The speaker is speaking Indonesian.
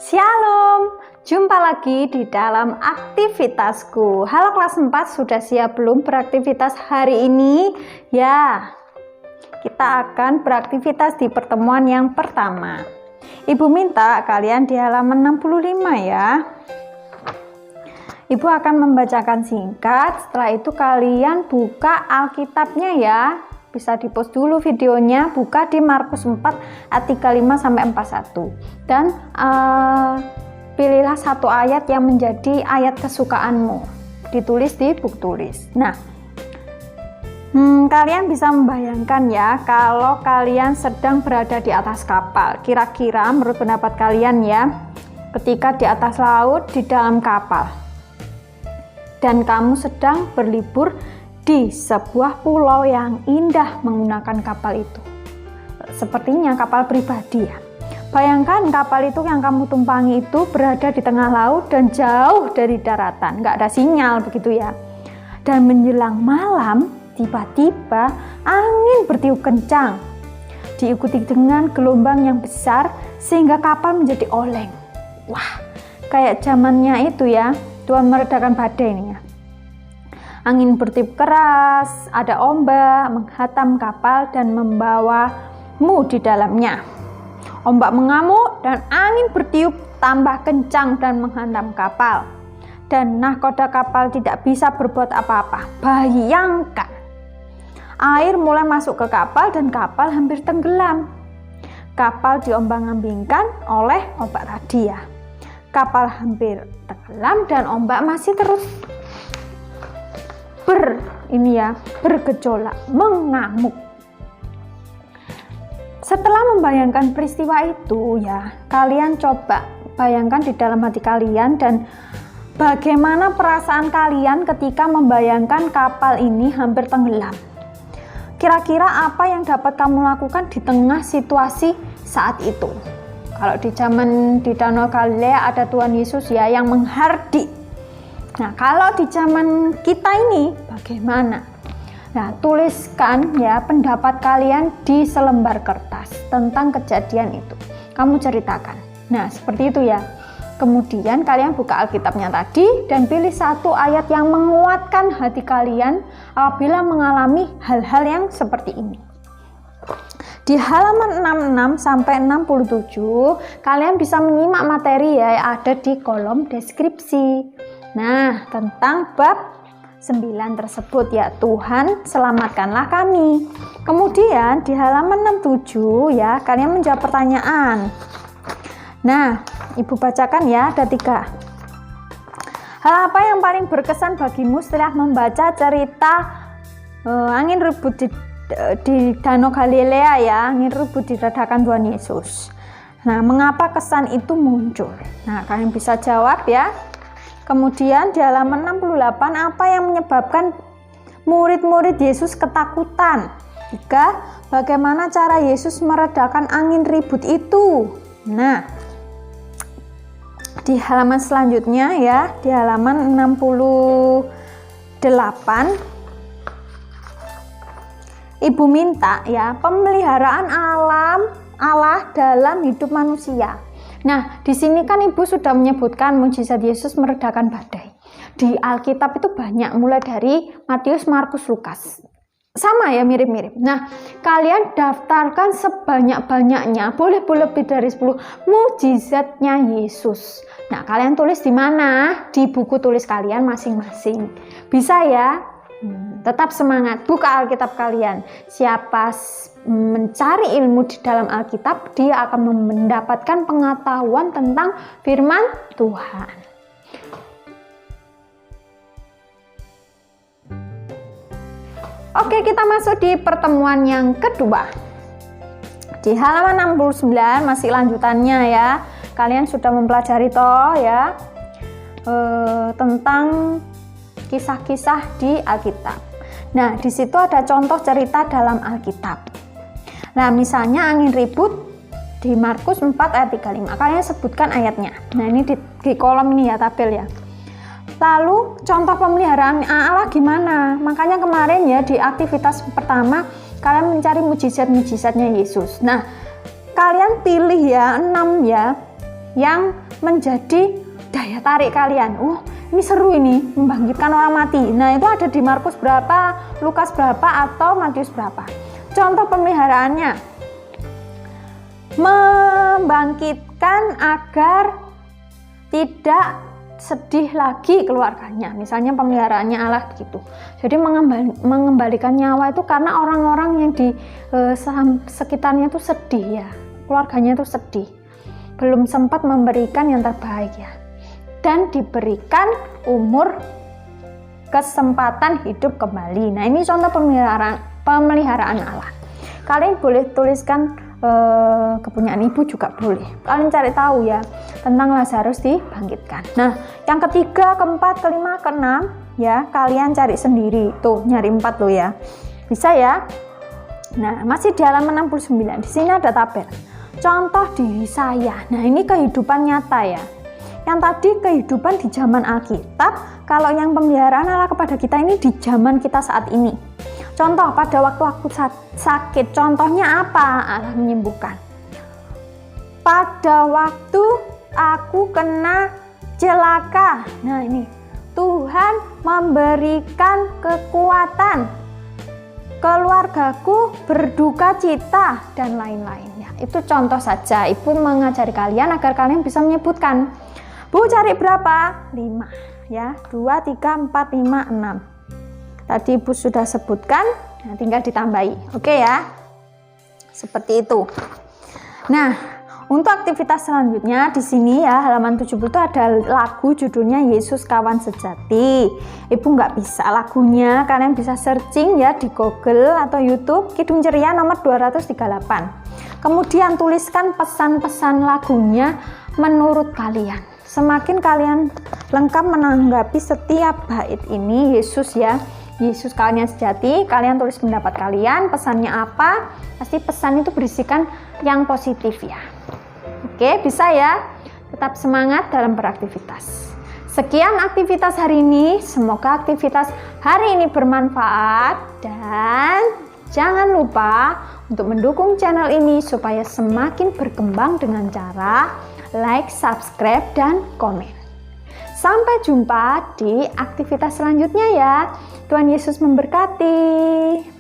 Shalom, jumpa lagi di dalam aktivitasku. Halo kelas 4, sudah siap belum beraktivitas hari ini? Ya, kita akan beraktivitas di pertemuan yang pertama. Ibu minta kalian di halaman 65 ya. Ibu akan membacakan singkat, setelah itu kalian buka Alkitabnya ya. Bisa di-post dulu videonya, buka di Markus 4 ayat 35 sampai 41. Dan pilihlah satu ayat yang menjadi ayat kesukaanmu. Ditulis di buku tulis. Nah, kalian bisa membayangkan ya, kalau kalian sedang berada di atas kapal. Kira-kira menurut pendapat kalian ya, ketika di atas laut, di dalam kapal. Dan kamu sedang berlibur di sebuah pulau yang indah menggunakan kapal itu. Sepertinya kapal pribadi ya. Bayangkan kapal itu yang kamu tumpangi itu berada di tengah laut dan jauh dari daratan, nggak ada sinyal begitu ya. Dan menjelang malam, tiba-tiba angin bertiup kencang, diikuti dengan gelombang yang besar sehingga kapal menjadi oleng. Wah, kayak zamannya itu ya, Tuhan meredakan badai ini ya. Angin bertiup keras, ada ombak menghantam kapal dan membawamu di dalamnya. Ombak mengamuk dan angin bertiup tambah kencang dan menghantam kapal. Dan nahkoda kapal tidak bisa berbuat apa-apa. Bayangkan, air mulai masuk ke kapal dan kapal hampir tenggelam. Kapal diombang-ambingkan oleh ombak tadi ya. Kapal hampir tenggelam dan ombak masih terus bergejolak, mengamuk. Setelah membayangkan peristiwa itu ya, kalian coba bayangkan di dalam hati kalian dan bagaimana perasaan kalian ketika membayangkan kapal ini hampir tenggelam. Kira-kira apa yang dapat kamu lakukan di tengah situasi saat itu? Kalau di zaman di Danau Galilea ada Tuhan Yesus ya yang menghardik. Nah, kalau di zaman kita ini bagaimana? Nah, tuliskan ya pendapat kalian di selembar kertas tentang kejadian itu. Kamu ceritakan. Nah, seperti itu ya. Kemudian kalian buka Alkitabnya tadi dan pilih satu ayat yang menguatkan hati kalian apabila mengalami hal-hal yang seperti ini. Di halaman 66 sampai 67, kalian bisa menyimak materi ya yang ada di kolom deskripsi. Nah, tentang bab 9 tersebut ya, Tuhan selamatkanlah kami. Kemudian di halaman 67 ya, kalian menjawab pertanyaan. Nah, Ibu bacakan ya, ada 3. Hal apa yang paling berkesan bagimu setelah membaca cerita angin ribut di Danau Galilea ya, angin ribut diredakan Tuhan Yesus. Nah, mengapa kesan itu muncul? Nah, kalian bisa jawab ya. Kemudian di halaman 68, apa yang menyebabkan murid-murid Yesus ketakutan? 3, bagaimana cara Yesus meredakan angin ribut itu? Nah, di halaman selanjutnya ya, di halaman 68, Ibu minta ya, pemeliharaan Allah dalam hidup manusia. Nah, di sini kan Ibu sudah menyebutkan mukjizat Yesus meredakan badai. Di Alkitab itu banyak, mulai dari Matius, Markus, Lukas. Sama ya, mirip-mirip. Nah, kalian daftarkan sebanyak-banyaknya, boleh lebih dari 10 mukjizatnya Yesus. Nah, kalian tulis di mana? Di buku tulis kalian masing-masing. Bisa ya? Tetap semangat, buka Alkitab kalian. Siapa mencari ilmu di dalam Alkitab, dia akan mendapatkan pengetahuan tentang firman Tuhan. Oke, kita masuk di pertemuan yang kedua. Di halaman 69 masih lanjutannya ya. Kalian sudah mempelajari toh ya tentang kisah-kisah di Alkitab. Nah, di situ ada contoh cerita dalam Alkitab. Nah, misalnya angin ribut di Markus 4 ayat 35. Kalian sebutkan ayatnya. Nah, ini di kolom ini ya, tabel ya. Lalu contoh pemeliharaan Allah gimana? Makanya kemarin ya di aktivitas pertama kalian mencari mujizat-mujizatnya Yesus. Nah, kalian pilih ya 6 ya yang menjadi daya tarik kalian. Ini seru ini, membangkitkan orang mati. Nah, itu ada di Markus berapa, Lukas berapa, atau Matius berapa. Contoh pemeliharaannya, membangkitkan agar tidak sedih lagi keluarganya. Misalnya pemeliharaannya Allah begitu. Jadi mengembalikan nyawa itu karena orang-orang yang di sekitarnya itu sedih ya. Keluarganya itu sedih. Belum sempat memberikan yang terbaik ya. Dan diberikan umur kesempatan hidup kembali. Nah, ini contoh pemeliharaan Allah. Kalian boleh tuliskan kepunyaan ibu juga boleh. Kalian cari tahu ya tentang Lazarus dibangkitkan. Nah, yang ketiga, keempat, kelima, keenam ya kalian cari sendiri. Tuh, nyari 4 loh ya. Bisa ya? Nah, masih di halaman 69. Di sini ada tabel. Contoh diri saya. Nah, ini kehidupan nyata ya. Yang tadi kehidupan di zaman Alkitab, kalau yang pemeliharaan Allah kepada kita ini di zaman kita saat ini. Contoh pada waktu aku sakit, contohnya apa? Allah menyembuhkan. Pada waktu aku kena celaka, nah ini Tuhan memberikan kekuatan, keluargaku berduka cita dan lain-lainnya. Itu contoh saja. Ibu mengajari kalian agar kalian bisa menyebutkan. Bu cari berapa? 5 ya. 2, 3, 4, 5, 6. Tadi Ibu sudah sebutkan, nah tinggal ditambahi. Oke ya. Seperti itu. Nah, untuk aktivitas selanjutnya di sini ya halaman 70 itu ada lagu judulnya Yesus Kawan Sejati. Ibu nggak bisa lagunya, kalian bisa searching ya di Google atau YouTube Kidung Ceria nomor 238. Kemudian tuliskan pesan-pesan lagunya menurut kalian. Semakin kalian lengkap menanggapi setiap bait ini Yesus ya. Yesus kawannya sejati, kalian tulis pendapat kalian, pesannya apa? Pasti pesan itu berisikan yang positif ya. Oke, bisa ya. Tetap semangat dalam beraktivitas. Sekian aktivitas hari ini. Semoga aktivitas hari ini bermanfaat dan jangan lupa untuk mendukung channel ini supaya semakin berkembang dengan cara like, subscribe, dan komen. Sampai jumpa di aktivitas selanjutnya ya. Tuhan Yesus memberkati.